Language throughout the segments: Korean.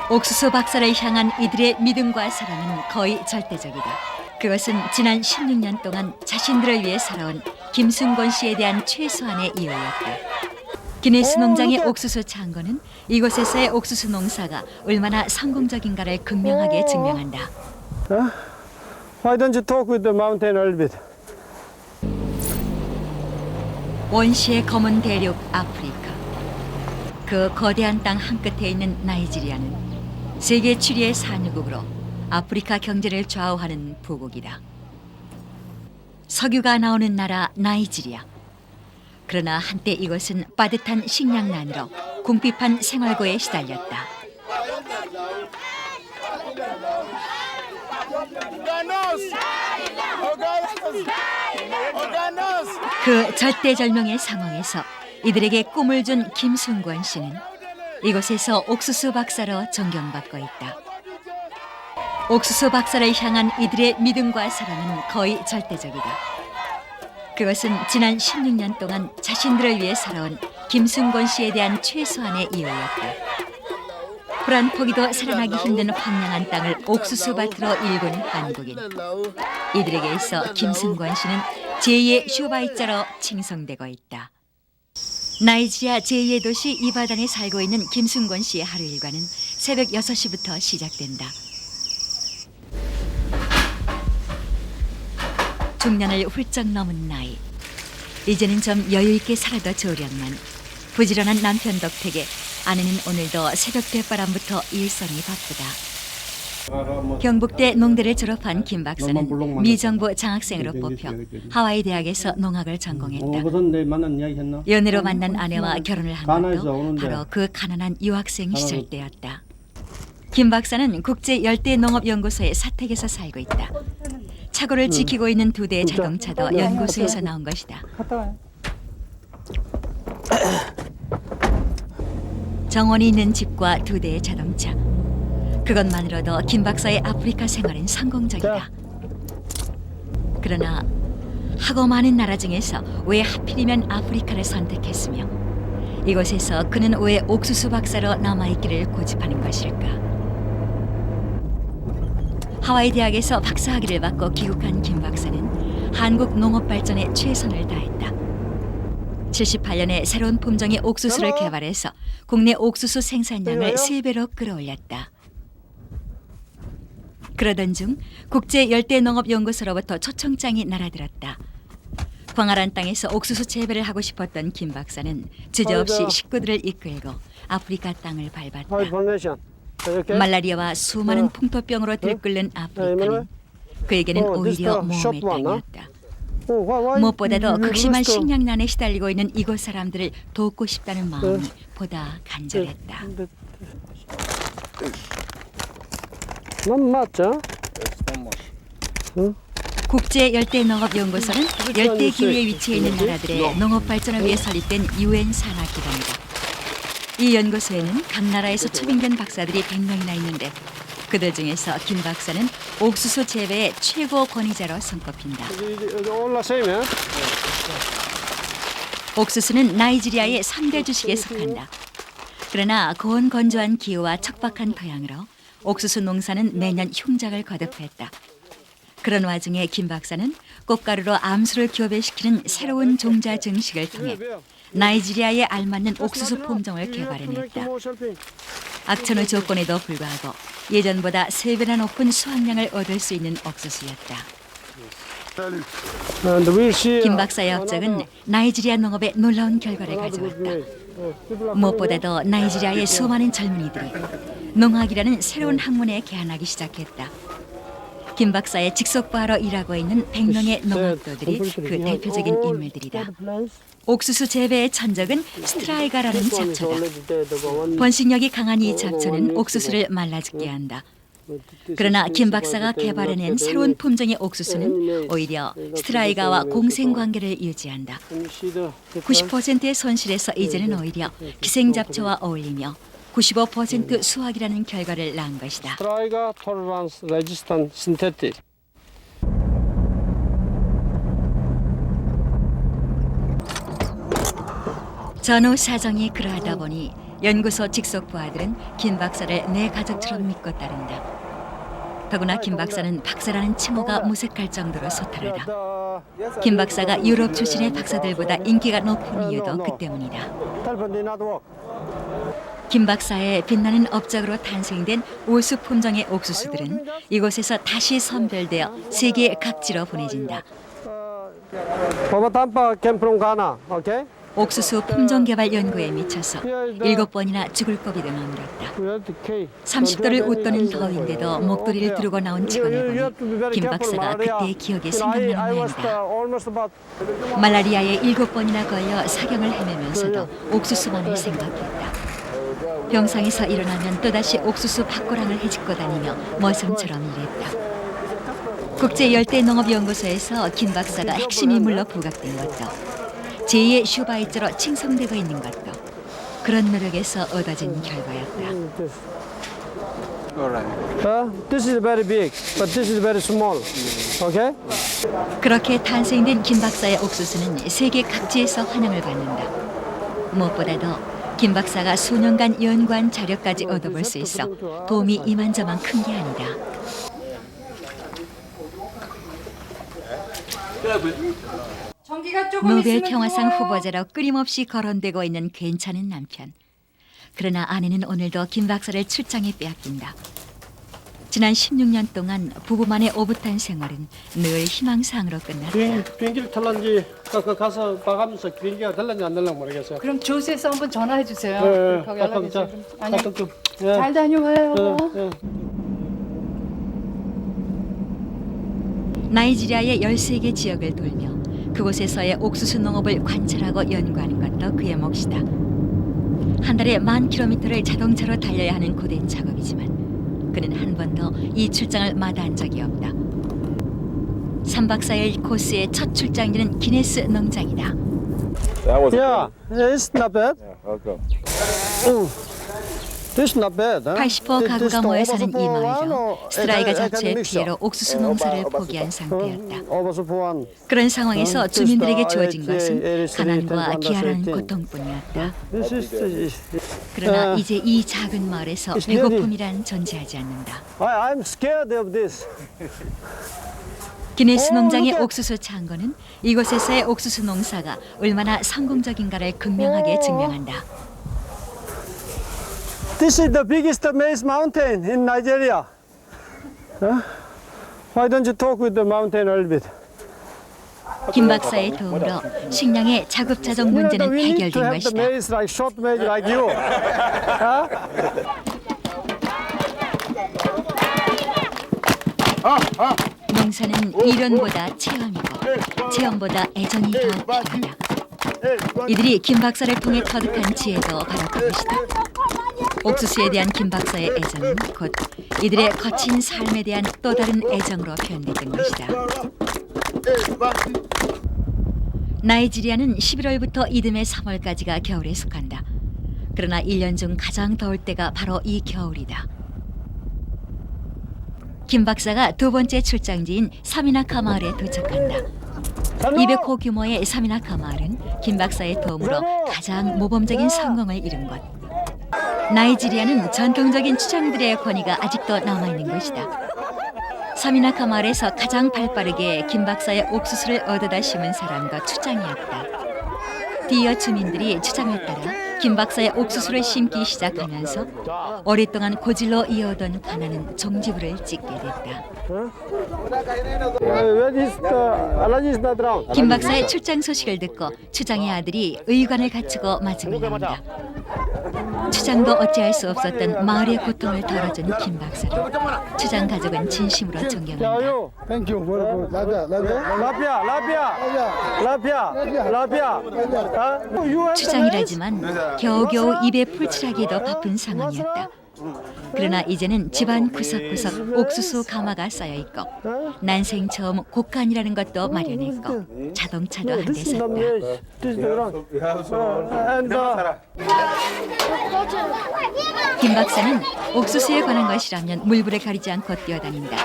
옥수수 박사를 향한 이들의 믿음과 사랑은 거의 절대적이다. 그것은 지난 16년 동안 자신들을 위해 살아온 김순권 씨에 대한 최소한의 이유였다. 기네스 농장의 옥수수 창고는 이곳에서의 옥수수 농사가 얼마나 성공적인가를 극명하게 증명한다. Why don't you talk with the mountain a little bit? 원시의 검은 대륙 아프리카. 그 거대한 땅 한끝에 있는 나이지리아는 세계 추리의 산유국으로 아프리카 경제를 좌우하는 부국이다. 석유가 나오는 나라 나이지리아. 그러나 한때 이것은 빠듯한 식량난으로 궁핍한 생활고에 시달렸다. 그 절대절명의 상황에서 이들에게 꿈을 준 김순권 씨는 이곳에서 옥수수 박사로 존경받고 있다. 옥수수 박사를 향한 이들의 믿음과 사랑은 거의 절대적이다. 그것은 지난 16년 동안 자신들을 위해 살아온 김순권 씨에 대한 최소한의 이유였다. 불안 포기도 살아나기 힘든 황량한 땅을 옥수수밭으로 일군 한국인. 이들에게 있어 김순권 씨는 제2의 슈바이자로 칭송되고 있다. 나이지리아 제2의 도시 이바단에 살고 있는 김순권 씨의 하루 일과는 새벽 6시부터 시작된다. 중년을 훌쩍 넘은 나이. 이제는 좀 여유 있게 살아도 좋으련만 부지런한 남편 덕택에 아내는 오늘도 새벽 대바람부터 일선이 바쁘다. 경북대 농대를 졸업한 김 박사는 미정부 장학생으로 뽑혀 하와이 대학에서 농학을 전공했다. 연애로 만난 아내와 결혼을 한 것도 바로 그 가난한 유학생 시절 때였다. 김 박사는 국제 열대 농업연구소의 사택에서 살고 있다. 차고를 지키고 있는 2대의 자동차도 연구소에서 나온 것이다. 정원이 있는 집과 2대의 자동차. 그것만으로도 김 박사의 아프리카 생활은 성공적이다. 그러나 하고 많은 나라 중에서 왜 하필이면 아프리카를 선택했으며 이곳에서 그는 왜 옥수수 박사로 남아있기를 고집하는 것일까? 하와이 대학에서 박사학위를 받고 귀국한 김 박사는 한국 농업 발전에 최선을 다했다. 78년에 새로운 품종의 옥수수를 개발해서 국내 옥수수 생산량을 3배로 끌어올렸다. 그러던 중 국제 열대농업연구소로부터 초청장이 날아들었다. 광활한 땅에서 옥수수 재배를 하고 싶었던 김 박사는 주저없이 식구들을 이끌고 아프리카 땅을 밟았다. 말라리아와 수많은 풍토병으로 들끓는 아프리카는 그에게는 오히려 모험의 땅이었다. 무엇보다도 극심한 식량난에 시달리고 있는 이곳 사람들을 돕고 싶다는 마음이 보다 간절했다. 국제 열대농업연구소는 열대 기후에 위치해 있는 나라들의 농업 발전을 위해 설립된 유엔 산하 기관이다. 이 연구소에는 각 나라에서 초빙된 박사들이 100명이나 있는데 그들 중에서 김 박사는 옥수수 재배의 최고 권위자로 손꼽힌다. 옥수수는 나이지리아의 3대 주식에 속한다. 그러나 고온 건조한 기후와 척박한 토양으로 옥수수 농사는 매년 흉작을 거듭했다. 그런 와중에 김 박사는 꽃가루로 암수를 교배시키는 새로운 종자 증식을 통해 나이지리아에 알맞는 옥수수 품종을 개발해냈다. 악천후 조건에도 불구하고 예전보다 3배나 높은 수확량을 얻을 수 있는 옥수수였다. 김 박사의 업적은 나이지리아 농업에 놀라운 결과를 가져왔다. 무엇보다도 나이지리아의 수많은 젊은이들이 농학이라는 새로운 학문에 개한하기 시작했다. 김 박사의 직속부하로 일하고 있는 100명의 농학도들이 그 대표적인 인물들이다. 옥수수 재배의 천적은 스트라이가라는 잡초다. 번식력이 강한 이 잡초는 옥수수를 말라 죽게 한다. 그러나 김 박사가 개발해낸 새로운 품종의 옥수수는 오히려 스트라이가와 공생관계를 유지한다. 90%의 손실에서 이제는 오히려 기생잡초와 어울리며 95% 수확이라는 결과를 낳은 것이다. 전후 사정이 그러하다 보니 연구소 직속 부하들은 김 박사를 내 가족처럼 믿고 따른다. 더구나 김 박사는 박사라는 칭호가 무색할 정도로 소탈하다. 김 박사가 유럽 출신의 박사들보다 인기가 높은 이유도 그 때문이다. 김 박사의 빛나는 업적으로 탄생된 오수 품종의 옥수수들은 이곳에서 다시 선별되어 세계 각지로 보내진다. Papa Tampa came from Ghana, okay? 옥수수 품종 개발 연구에 미쳐서 7번이나 죽을 고비도 넘겼다. 30도를 웃도는 더위인데도 목도리를 두르고 나온 직원을 보니 김 박사가 그때의 기억이 생각나는 모양이다. 말라리아에 7번이나 걸려 사경을 헤매면서도 옥수수만을 생각했다. 병상에서 일어나면 또다시 옥수수 밭고랑을 헤집고 다니며 머슴처럼 일했다. 국제열대농업연구소에서 김 박사가 핵심 인물로 부각된 것도 제2의 슈바이처로 칭송되고 있는 것도 그런 노력에서 얻어진 결과였다. This is very big, but this is very small, okay? 그렇게 탄생된 김 박사의 옥수수는 세계 각지에서 환영을 받는다. 무엇보다도 김 박사가 수년간 연구한 자료까지 얻어볼 수 있어 도움이 이만저만 큰 게 아니다. 노벨 평화상 후보자로 끊임없이 거론되고 있는 괜찮은 남편. 그러나 아내는 오늘도 김 박사를 출장에 빼앗긴다. 지난 16년 동안 부부만의 오붓한 생활은 늘 희망사항으로 끝났다. 비행기를 탈란지 가서 봐가면서 비행기가 될란지 안 될란지 모르겠어요. 그럼 조수에서 한번 전화해 주세요. 네, 거기 연락해 주세요. 아니, 좀. 잘 다녀와요. 나이지리아의 13개 지역을 돌며 그곳에서의 옥수수 농업을 관찰하고 연구하는 것도 그의 몫이다. 한 달에 10,000km를 자동차로 달려야 하는 고된 작업이지만 그는 한 번도 이 출장을 마다한 적이 없다. 3박 4일 코스의 첫 출장지는 기네스 농장이다. Yeah, it's not bad. This is not bad. 80호 가구가 모여 사는 이 마을도 스트라이가 자체의 피해로 옥수수 농사를 포기한 상태였다. 그런 상황에서 주민들에게 주어진 것은 가난과 기아라는 고통뿐이었다. 그러나 이제 이 작은 마을에서 배고픔이란 존재하지 않는다. I'm scared of this. 기네스 농장의 옥수수 창고는 이곳에서의 옥수수 농사가 얼마나 성공적인가를 극명하게 증명한다. This is the biggest maize mountain in Nigeria. Why don't you talk with the mountain a little bit? 김 박사의 도움으로 식량의 자급자족 문제는 we need to 해결된 have the 것이다. maize like short maize like you. 농사는 이론보다 체험이고 체험보다 애정이 더 필요하다. 이들이 김 박사를 통해 터득한 지혜도 바로 그것이다. 옥수수에 대한 김 박사의 애정은 곧 이들의 거친 삶에 대한 또 다른 애정으로 표현됐던 것이다. 나이지리아는 11월부터 이듬해 3월까지가 겨울에 속한다. 그러나 1년 중 가장 더울 때가 바로 이 겨울이다. 김 박사가 두 번째 출장지인 사미나카 마을에 도착한다. 200호 규모의 사미나카 마을은 김 박사의 도움으로 가장 모범적인 성공을 이룬 곳. 나이지리아는 전통적인 추장들의 권위가 아직도 남아있는 것이다. 사미나카 마을에서 가장 발빠르게 김 박사의 옥수수를 얻어다 심은 사람과 추장이었다. 뒤이어 주민들이 추장을 따라 김 박사의 옥수수를 심기 시작하면서 오랫동안 고질로 이어오던 가나는 종지부를 찍게 됐다. 김 박사의 출장 소식을 듣고 추장의 아들이 의관을 갖추고 마중을 나온다. 추장도 어찌할 수 없었던 마을의 고통을 덜어준 김 박사를 추장 가족은 진심으로 존경한다. 추장이라지만 겨우겨우 입에 풀칠하기에도 바쁜 상황이었다. 그러나 이제는 집안 구석구석 옥수수 가마가 쌓여있고 난생 처음 곡간이라는 것도 마련했고 자동차도 한 대 샀다. 김 박사는 옥수수에 관한 것이라면 물불에 가리지 않고 뛰어다닌다.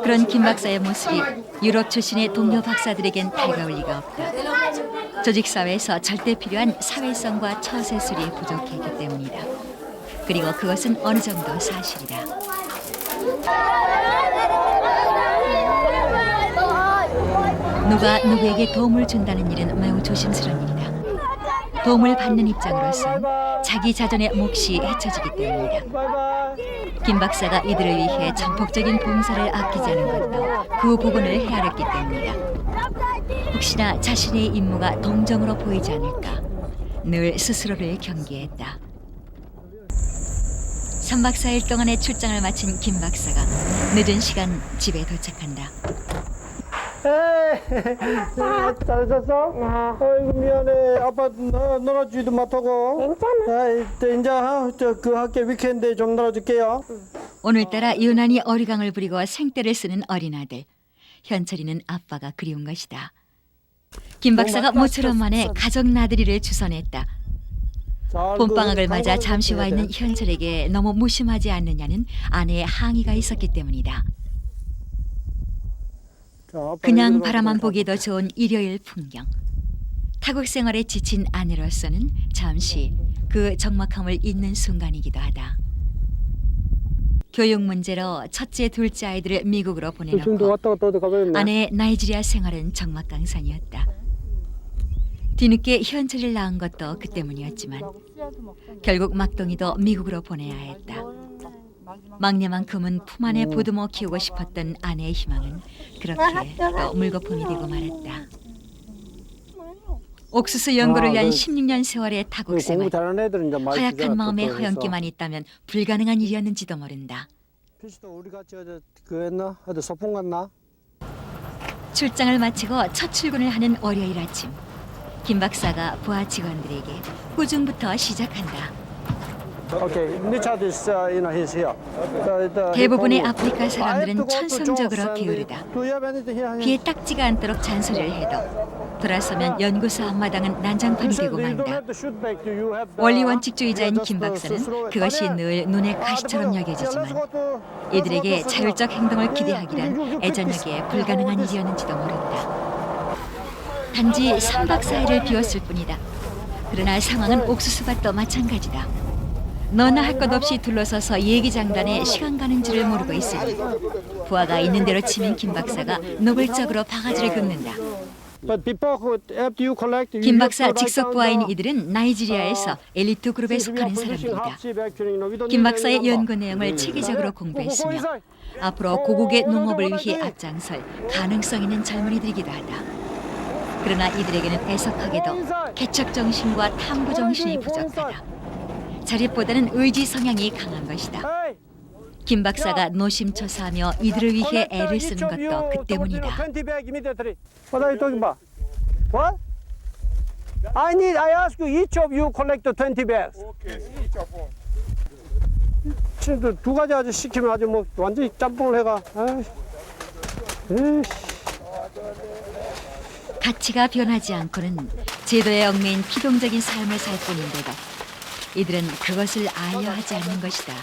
그런 김 박사의 모습이 유럽 출신의 동료 박사들에겐 달가울 리가 없다. 조직사회에서 절대 필요한 사회성과 처세술이 부족했기 때문이다. 그리고 그것은 어느 정도 사실이다. 누가 누구에게 도움을 준다는 일은 매우 조심스러운 일이다. 도움을 받는 입장으로선 자기 자존의 몫이 헤쳐지기 때문이다. 김 박사가 이들을 위해 전폭적인 봉사를 아끼지 않은 것도 그 부분을 헤아렸기 때문이다. 혹시나 자신의 임무가 동정으로 보이지 않을까 늘 스스로를 경계했다. 3박 4일 동안의 출장을 마친 김 박사가 늦은 시간 집에 도착한다. 잘 잤어? 아이고 미안해. 아빠 놀아주지도 못하고. 괜찮아. 이제 그 학교 위켄드에 좀 놀아줄게요. 오늘따라 유난히 어리광을 부리고 생떼를 쓰는 어린 아들. 현철이는 아빠가 그리운 것이다. 김 박사가 모처럼 만에 가족 나들이를 주선했다. 봄방학을 맞아 잠시 와 있는 현철에게 너무 무심하지 않느냐는 아내의 항의가 있었기 때문이다. 그냥 바라만 보기에도 좋은 일요일 풍경. 타국 생활에 지친 아내로서는 잠시 그 적막함을 잊는 순간이기도 하다. 교육 문제로 첫째, 둘째 아이들을 미국으로 보내놓고 왔다 갔다 가버렸네. 아내의 나이지리아 생활은 적막강산이었다. 뒤늦게 현철이를 낳은 것도 그 때문이었지만 결국 막둥이도 미국으로 보내야 했다. 막내만큼은 품 안에 보듬어 키우고 싶었던 아내의 희망은 그렇게 또 물거품이 되고 말았다. 옥수수 연구를 위한 16년 세월의 타국 생활. 공부 잘하는 애들은 이제 많이 허약한 마음에 기다렸다, 허영기만 있다면 불가능한 일이었는지도 모른다. 피시도 우리 같이 어제 그 했나? 어디 소풍 갔나? 출장을 마치고 첫 출근을 하는 월요일 아침. 김 박사가 부하 직원들에게 꾸중부터 시작한다. Okay, Richard is, he's here. 대부분의 아프리카 사람들은 천성적으로 게으르다. 귀에 딱지가 않도록 잔소리를 해도 돌아서면 연구소 앞마당은 난장판이 되고 만다. 원리 원칙주의자인 김 박사는 그것이 늘 눈의 가시처럼 여겨지지만 이들에게 자율적 행동을 기대하기란 애저녁에 불가능한 일이었는지도 모른다. 단지 3박 4일을 비웠을 뿐이다. 그러나 상황은 옥수수밭도 마찬가지다. 너나 할 것 없이 둘러서서 얘기장단에 시간 가는 줄을 모르고 있으니 부하가 있는 대로 치면 김 박사가 노골적으로 바가지를 긁는다. 김 박사 직속 부하인 이들은 나이지리아에서 엘리트 그룹에 속하는 사람들이다. 김 박사의 연구 내용을 체계적으로 공부했으며 앞으로 고국의 농업을 위해 앞장설 가능성 있는 젊은이들이기도 하다. 그러나 이들에게는 애석하게도 개척 정신과 탐구 정신이 부족하다. 자립보다는 의지 성향이 강한 것이다. 김 박사가 노심초사하며 이들을 위해 애를 쓰는 것도 그 때문이다. What are you talking about? What? I ask you, each of you collect 20 bags. Okay, each of them. 지금 두 가지 아주 시키면 아주 뭐 완전히 짬뽕을 해가. 가치가 변하지 않고는 제도에 얽매인 피동적인 삶을 살 뿐인데도 이들은 그것을 아여하지 않는 것이다.